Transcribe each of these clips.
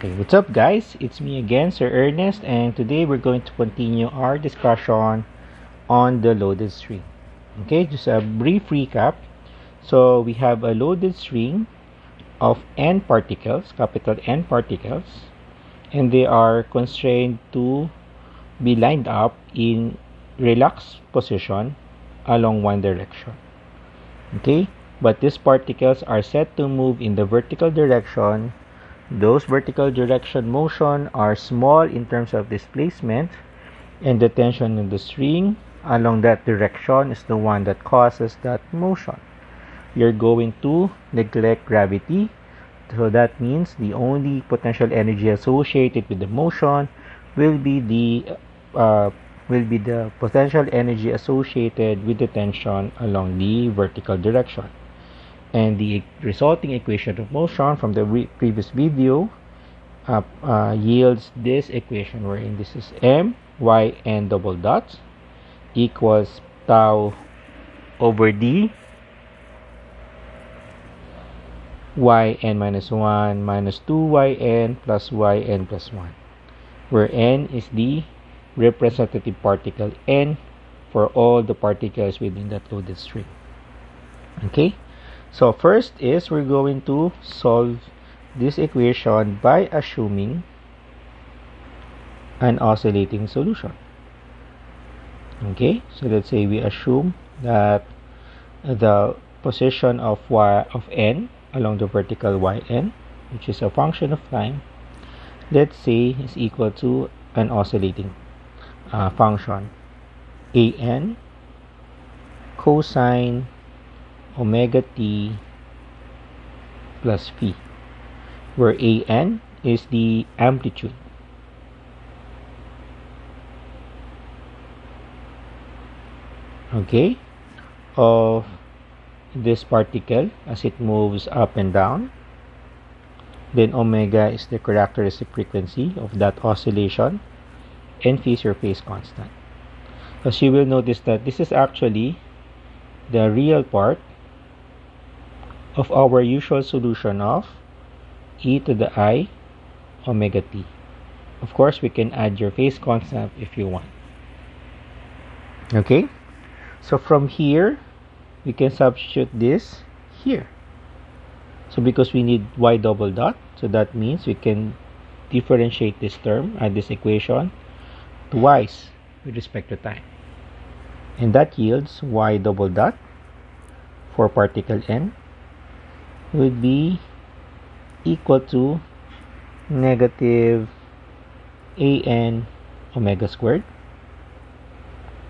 Okay, what's up guys? It's me again, Sir Ernest, and today we're going to continue our discussion on the loaded string. Okay, just a brief recap. So we have a loaded string of n particles, capital N particles, and they are constrained to be lined up in relaxed position along one direction. Okay, but these particles are set to move in the vertical direction. Those vertical direction motion are small in terms of displacement, and the tension in the string along that direction is the one that causes that motion. You're going to neglect gravity, so that means the only potential energy associated with the motion will be the potential energy associated with the tension along the vertical direction. And the resulting equation of motion from the previous video yields this equation, wherein this is m y n double dot equals tau over d yn minus 1 minus 2yn plus yn plus 1, where n is the representative particle n for all the particles within that loaded string. Okay, so first is we're going to solve this equation by assuming an oscillating solution. Okay, so let's say we assume that the position of n along the vertical yn, which is a function of time, let's say is equal to an oscillating function an cosine omega t plus phi, where an is the amplitude. Okay, of this particle as it moves up and down. Then omega is the characteristic frequency of that oscillation, and phi is your phase constant. As you will notice that this is actually the real part of our usual solution of e to the I omega t. Of course, we can add your phase constant if you want. Okay, so from here we can substitute this here. So because we need y double dot, so that means we can differentiate this term and this equation twice with respect to time, and that yields y double dot for particle n would be equal to negative an omega squared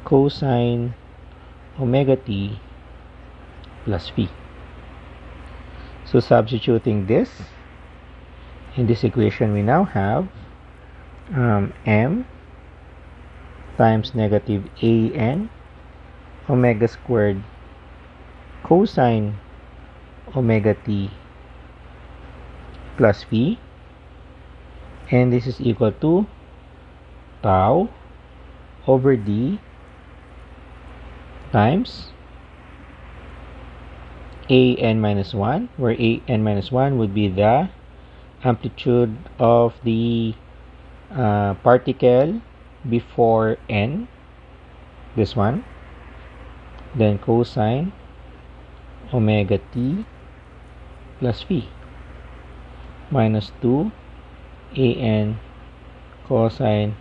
cosine omega t plus phi. So substituting this in this equation, we now have m times negative an omega squared cosine omega t plus phi, and this is equal to tau over d times an minus 1, where an minus 1 would be the amplitude of the particle before n, this one, then cosine omega t plus phi minus 2 an cosine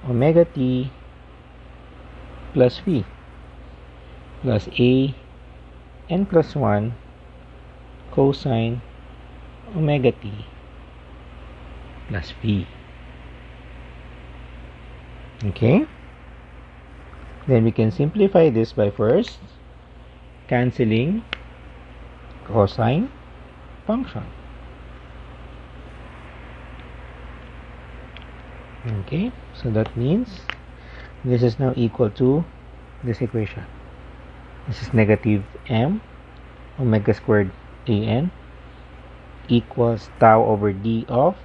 omega t plus phi plus n plus 1 cosine omega t plus phi. Okay, then we can simplify this by first cancelling cosine function. Okay, so that means this is now equal to this equation. This is negative m omega squared an equals tau over d of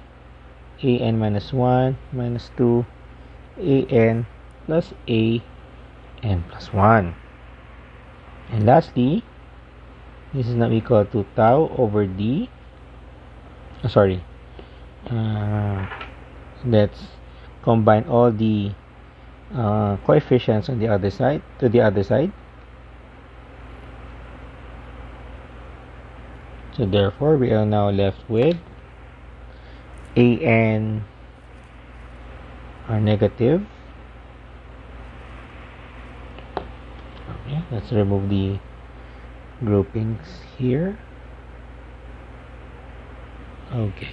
an minus 1 minus 2 an plus n plus 1. And lastly, this is now equal to tau over d let's combine all the coefficients on the other side to the other side. So therefore we are now left with an are negative. Okay, let's remove the groupings here. Okay,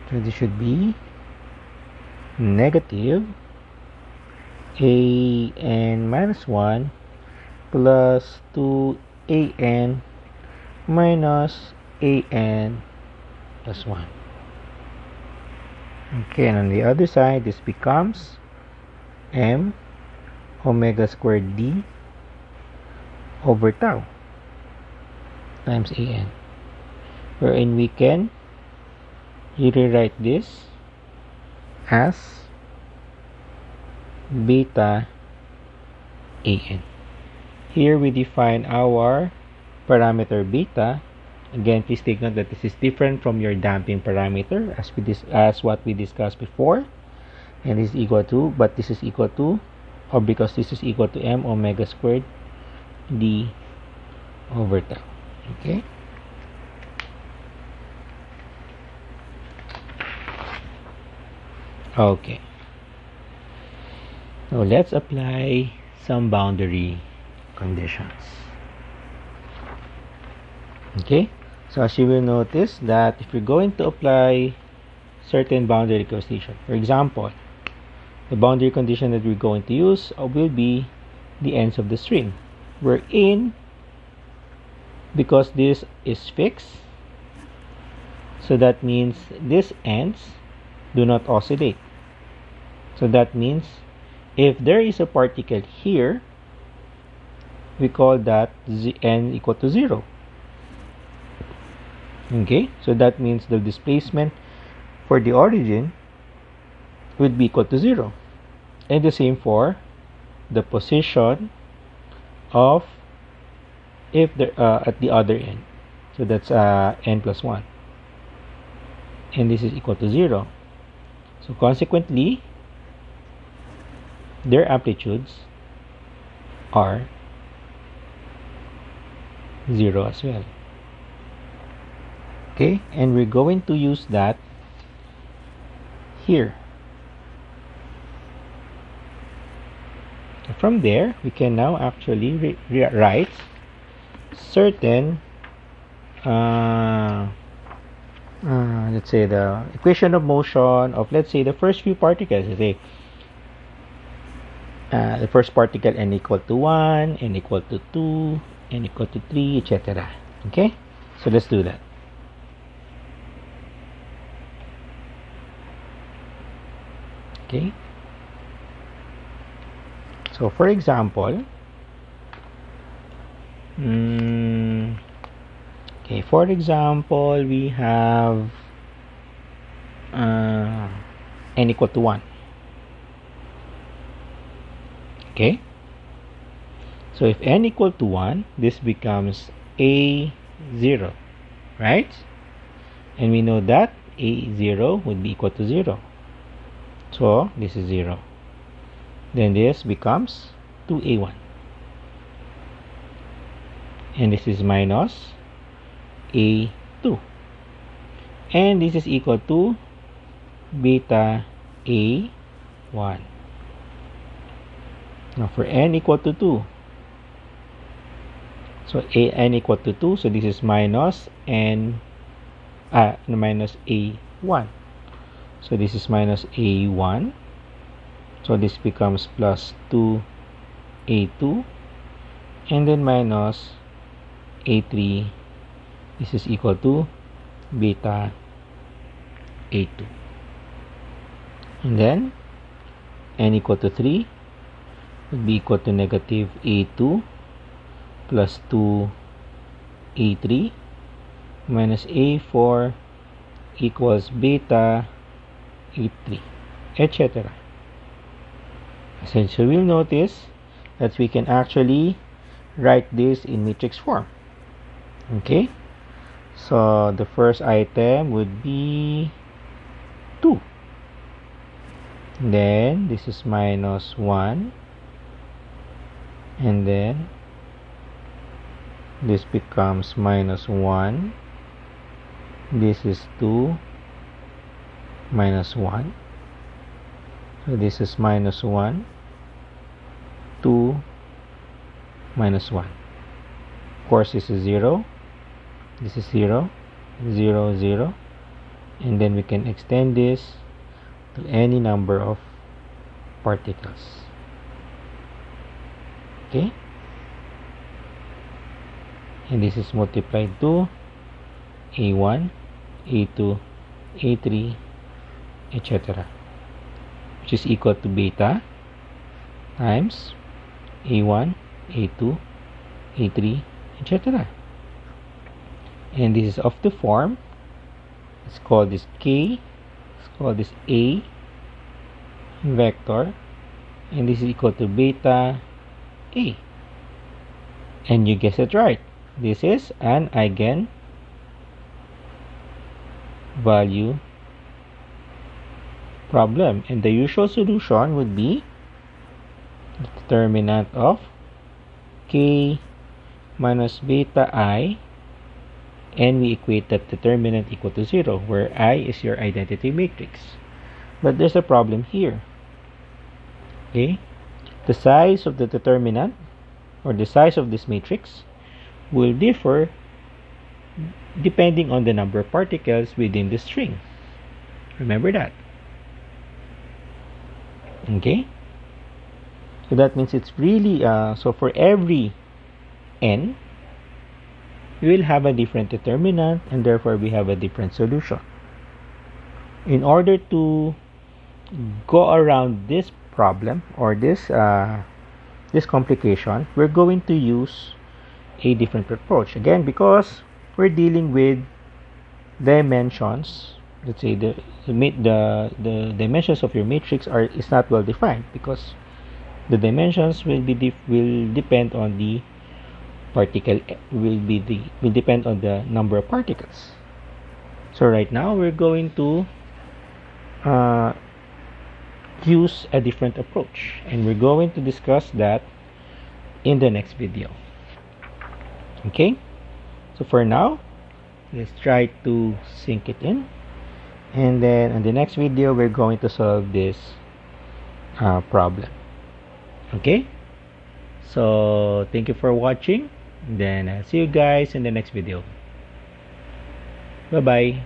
so this should be negative an minus 1 plus 2an minus an plus 1. Okay, and on the other side, this becomes m omega squared d over tau times an, wherein we can rewrite this as beta an. Here we define our parameter beta. Again, please take note that this is different from your damping parameter as what we discussed before, and this is equal to, but this is equal to, or because this is equal to m omega squared d over tau. Okay. Okay. Now let's apply some boundary conditions. Okay. So as you will notice that if you're going to apply certain boundary condition, for example, the boundary condition that we're going to use will be the ends of the string. We're in, because this is fixed, so that means these ends do not oscillate. So that means if there is a particle here, we call that n equal to 0. Okay, so that means the displacement for the origin would be equal to 0, and the same for the position of if the at the other end. So that's n plus 1, and this is equal to 0. So consequently, their amplitudes are 0 as well. Okay, and we're going to use that here. From there, we can now actually write certain let's say the equation of motion of, let's say, the first few particles. Let's say the first particle n equal to 1, n equal to 2, n equal to 3, etc. Okay, so let's do that. Okay, so for example, okay, for example, we have n equal to 1. Okay, so if n equal to 1, this becomes a0, right? And we know that a0 would be equal to 0. So this is 0. Then this becomes 2a1. And this is minus a2. And this is equal to beta a1. Now for n equal to 2. So n equal to 2. So this is minus minus a1. So this is minus a1. So this becomes plus 2a2. And then minus a3. This is equal to beta a2. And then n equal to 3 would be equal to negative a2 plus 2a3 minus a4 equals beta a3, etc. So we'll notice that we can actually write this in matrix form. Okay, So the first item would be 2. Then this is minus 1. And then this becomes minus 1. This is 2 minus 1. So this is minus 1, 2 minus 1. Of course, this is 0. This is 0, 0, 0. And then we can extend this to any number of particles. Okay? And this is multiplied to A1, A2, A3, etc., which is equal to beta times A1, A2, A3, etc. And this is of the form, let's call this K, let's call this A vector, and this is equal to beta A. And you guessed it right, this is an eigenvalue problem, and the usual solution would be the determinant of K minus beta I, and we equate that determinant equal to 0, where I is your identity matrix. But there's a problem here. Okay, the size of the determinant, or the size of this matrix, will differ depending on the number of particles within the string. Remember that. Okay, so that means it's really so for every n, we will have a different determinant, and therefore we have a different solution. In order to go around this problem, or this complication, we're going to use a different approach. Again, because we're dealing with dimensions, let's say the dimensions of your matrix is not well defined, because the dimensions will depend on the will depend on the number of particles. So right now we're going to use a different approach, and we're going to discuss that in the next video. Okay, so for now, let's try to sink it in, and then in the next video we're going to solve this problem. Okay, so thank you for watching. Then I'll see you guys in the next video. Bye bye.